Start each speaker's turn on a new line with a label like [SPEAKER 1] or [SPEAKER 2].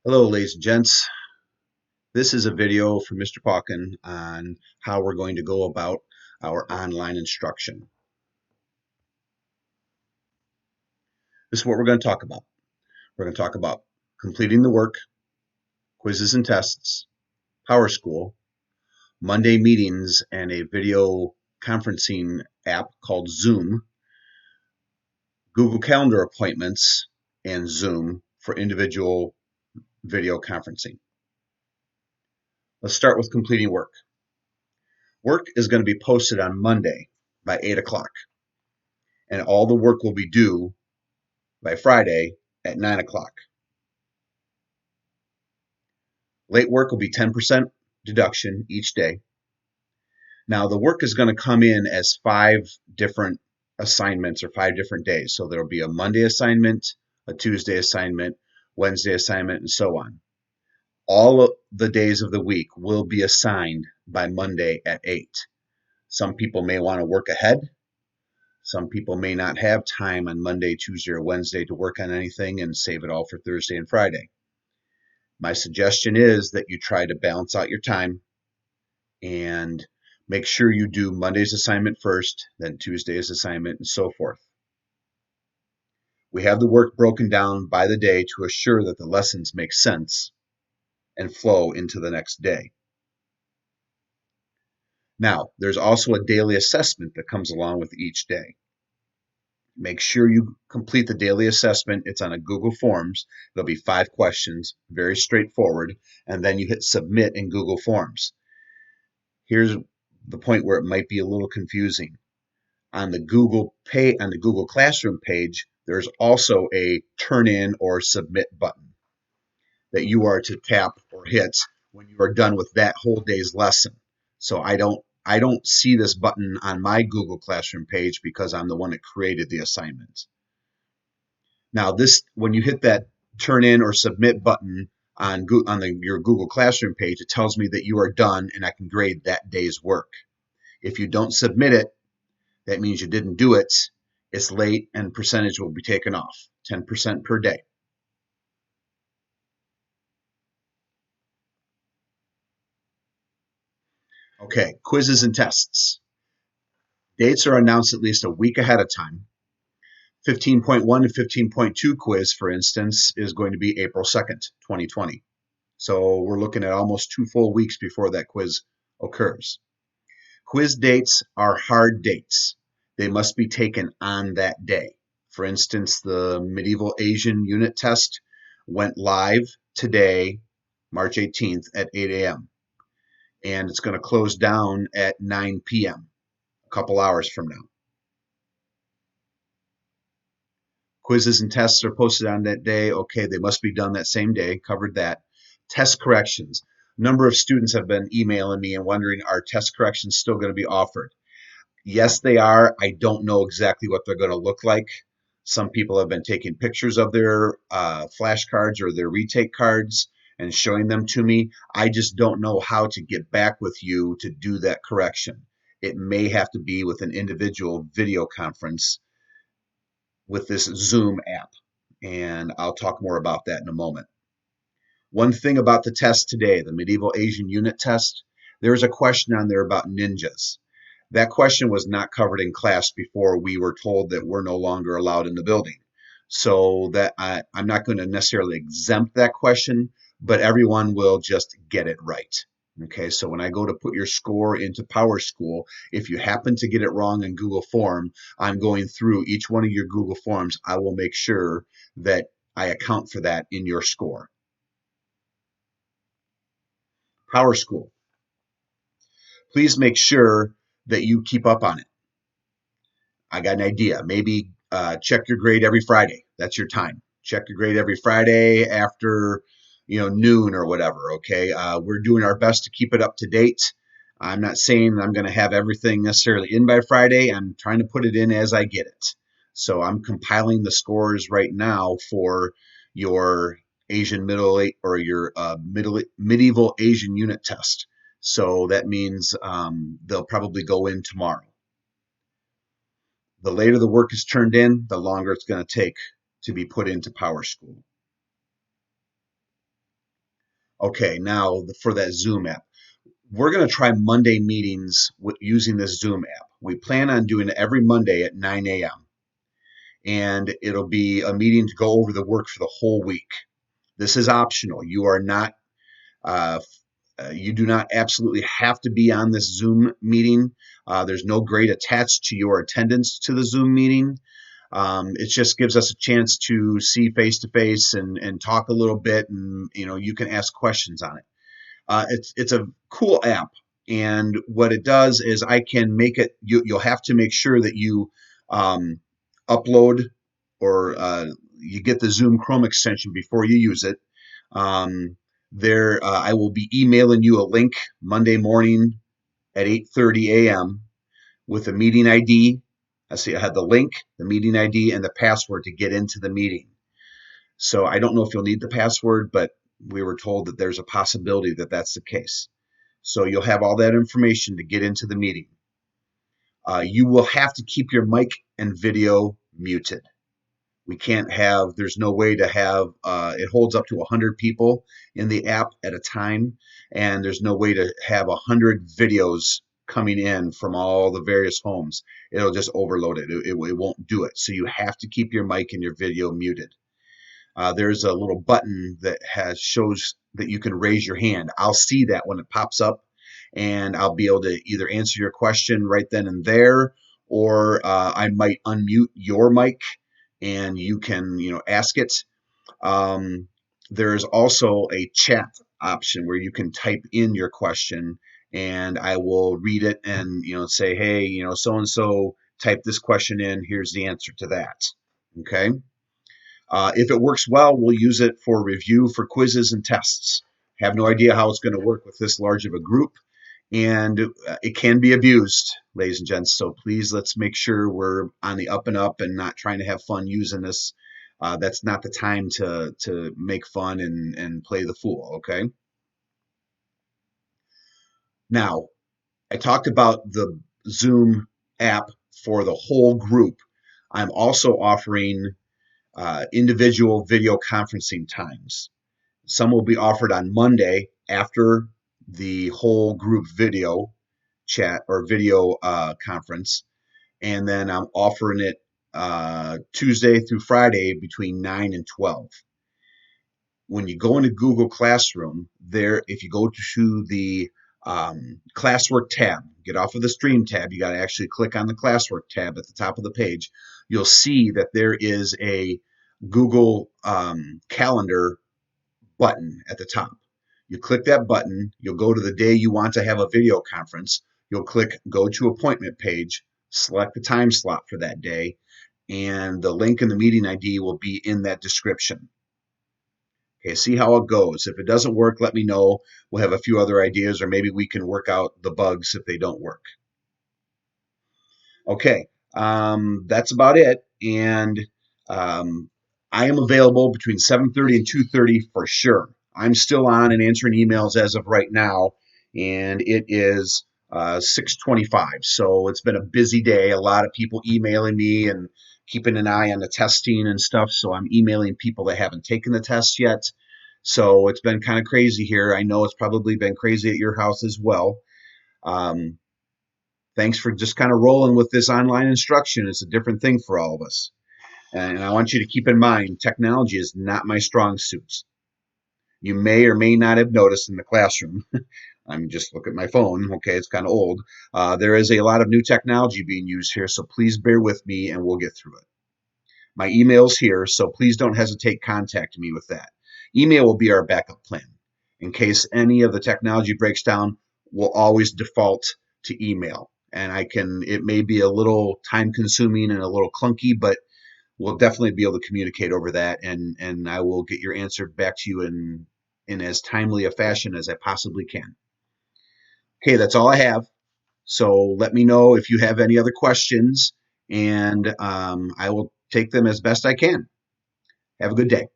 [SPEAKER 1] Hello, ladies and gents. This is a video from Mr. Pauken on how we're going to go about our online instruction. This is what we're going to talk about. We're going to talk about completing the work, quizzes and tests, PowerSchool, Monday meetings, and a video conferencing app called Zoom, Google Calendar appointments, and Zoom for individual video conferencing. Let's start with completing work. Work is going to be posted on Monday by 8 o'clock, and all the work will be due by Friday at 9 o'clock. Late work will be 10% deduction each day. Now, the work is going to come in as 5 different assignments or 5 different days. So there'll be a Monday assignment, a Tuesday assignment, Wednesday assignment, and so on. All of the days of the week will be assigned by Monday at 8. Some people may want to work ahead. Some people may not have time on Monday, Tuesday, or Wednesday to work on anything and save it all for Thursday and Friday. My suggestion is that you try to balance out your time and make sure you do Monday's assignment first, then Tuesday's assignment, and so forth. We have the work broken down by the day to assure that the lessons make sense and flow into the next day. Now, there's also a daily assessment that comes along with each day. Make sure you complete the daily assessment. It's on a Google Forms. There'll be 5 questions, very straightforward, and then you hit submit in Google Forms. Here's the point where it might be a little confusing. On the Google Classroom page, there's also a turn in or submit button that you are to tap or hit when you are done with that whole day's lesson. So I don't see this button on my Google Classroom page because I'm the one that created the assignment. Now, when you hit that turn in or submit button on your Google Classroom page, it tells me that you are done and I can grade that day's work. If you don't submit it, that means you didn't do it. It's late and percentage will be taken off, 10% per day. Okay, quizzes and tests. Dates are announced at least a week ahead of time. 15.1 and 15.2 quiz, for instance, is going to be April 2nd, 2020. So we're looking at almost 2 full weeks before that quiz occurs. Quiz dates are hard dates. They must be taken on that day. For instance, the Medieval Asian unit test went live today, March 18th at 8 a.m. And it's going to close down at 9 p.m., a couple hours from now. Quizzes and tests are posted on that day. Okay, they must be done that same day. Covered that. Test corrections. A number of students have been emailing me and wondering, are test corrections still going to be offered? Yes, they are. I don't know exactly what they're going to look like. Some people have been taking pictures of their flashcards or their retake cards and showing them to me. I just don't know how to get back with you to do that correction. It may have to be with an individual video conference with this Zoom app, and I'll talk more about that in a moment. One thing about the test today, the Medieval Asian unit test, there's a question on there about ninjas. That question was not covered in class before we were told that we're no longer allowed in the building. So that I'm not going to necessarily exempt that question, but everyone will just get it right. Okay, so when I go to put your score into PowerSchool, if you happen to get it wrong in Google Form, I'm going through each one of your Google Forms. I will make sure that I account for that in your score. PowerSchool. Please make sure that you keep up on it. I got an idea. Maybe check your grade every Friday. That's your time. Check your grade every Friday after noon or whatever. Okay, we're doing our best to keep it up to date. I'm not saying I'm going to have everything necessarily in by Friday. I'm trying to put it in as I get it. So I'm compiling the scores right now for your Asian middle or your medieval Asian unit test. So that means they'll probably go in tomorrow. The later the work is turned in, the longer it's going to take to be put into PowerSchool. Okay, now for that Zoom app, we're going to try Monday meetings using this Zoom app. We plan on doing it every Monday at 9 a.m. And it'll be a meeting to go over the work for the whole week. This is optional. You are not uh, you do not absolutely have to be on this Zoom meeting. There's no grade attached to your attendance to the Zoom meeting. It just gives us a chance to see face to face and talk a little bit, and you can ask questions on it. It's a cool app, and what it does is I can make it. You'll have to make sure that you um, upload or you get the Zoom Chrome extension before you use it. Um, I will be emailing you a link Monday morning at 8:30 a.m. with a meeting ID. I see I had the link, the meeting ID, and the password to get into the meeting. So I don't know if you'll need the password, but we were told that there's a possibility that that's the case. So you'll have all that information to get into the meeting. You will have to keep your mic and video muted. We can't have, there's no way to have, it holds up to 100 people in the app at a time, and there's no way to have 100 videos coming in from all the various homes. It'll just overload it. It won't do it. So you have to keep your mic and your video muted. There's a little button that shows that you can raise your hand. I'll see that when it pops up, and I'll be able to either answer your question right then and there, or I might unmute your mic and you can ask it. Um, there's also a chat option where you can type in your question, and I will read it and say, hey, so and so type this question in. Here's the answer to that. Okay. If it works well, we'll use it for review for quizzes and tests. Have no idea how it's going to work with this large of a group, and it can be abused, ladies and gents. So please, let's make sure we're on the up and up and not trying to have fun using this. That's not the time to make fun and play the fool. Okay. Now, I talked about the Zoom app for the whole group. I'm also offering individual video conferencing times. Some will be offered on Monday after the whole group video chat or video conference. And then I'm offering it Tuesday through Friday between 9 and 12. When you go into Google Classroom, if you go to the classwork tab, get off of the stream tab, you got to actually click on the classwork tab at the top of the page. You'll see that there is a Google Calendar button at the top. You click that button, you'll go to the day you want to have a video conference. You'll click go to appointment page, select the time slot for that day, and the link and the meeting ID will be in that description. Okay, see how it goes. If it doesn't work, let me know. We'll have a few other ideas, or maybe we can work out the bugs if they don't work. Okay, that's about it. And um, I am available between 7:30 and 2:30 for sure. I'm still on and answering emails as of right now, and it is 6:25. So it's been a busy day. A lot of people emailing me and keeping an eye on the testing and stuff. So I'm emailing people that haven't taken the test yet. So it's been kind of crazy here. I know it's probably been crazy at your house as well. Um, Thanks for just kind of rolling with this online instruction. It's a different thing for all of us. And I want you to keep in mind, technology is not my strong suit. You may or may not have noticed in the classroom. I'm just looking at my phone. Okay, it's kind of old. There is a lot of new technology being used here, so please bear with me and we'll get through it. My email's here, so please don't hesitate contacting me with that. Email will be our backup plan. In case any of the technology breaks down, we'll always default to email. And it may be a little time consuming and a little clunky, but we'll definitely be able to communicate over that. And I will get your answer back to you in as timely a fashion as I possibly can. Okay, that's all I have. So let me know if you have any other questions, and I will take them as best I can. Have a good day.